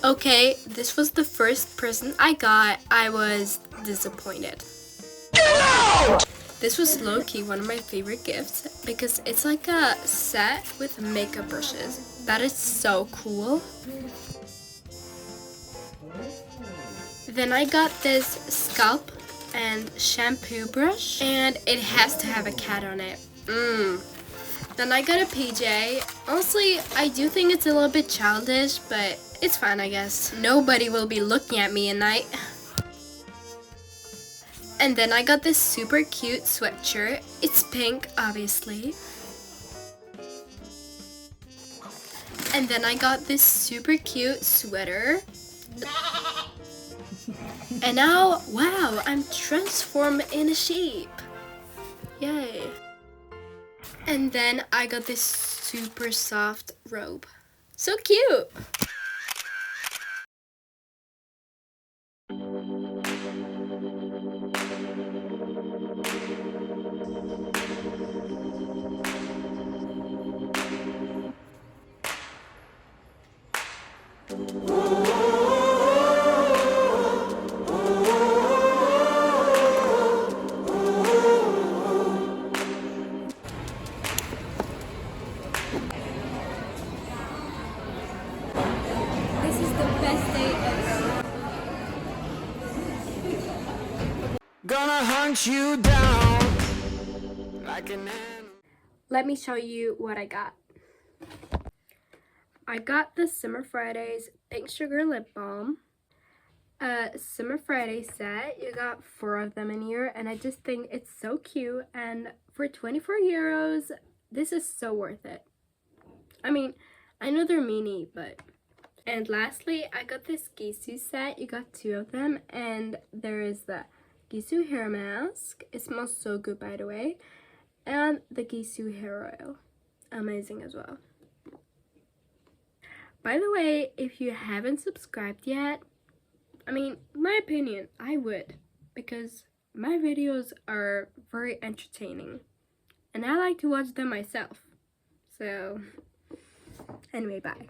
Okay, this was the first present I got. I was disappointed. This was low-key one of my favorite gifts because it's like a set with makeup brushes. That is so cool. Then I got this scalp and shampoo brush, and it has to have a cat on it. Then I got a PJ. Honestly, I do think it's a little bit childish, but it's fine, I guess. Nobody will be looking at me at night. And then I got this super cute sweatshirt. It's pink, obviously. And then I got this super cute sweater. And now, wow, I'm transformed in a sheep. Yay. And then I got this super soft robe. So cute. This is the best day ever. Gonna hunt you down like an animal. Let me show you what I got. I got the Summer Fridays Pink Sugar Lip Balm. Summer Friday set. You got 4 of them in here, and I just think it's so cute. And for 24 euros, this is so worth it. I mean, I know they're mini, but... And lastly, I got this Gisou set. You got 2 of them, and there is the Gisou hair mask. It smells so good, by the way. And the Gisou hair oil. Amazing as well. By the way, if you haven't subscribed yet, I mean, my opinion, I would. Because my videos are very entertaining. And I like to watch them myself. So, anyway, bye.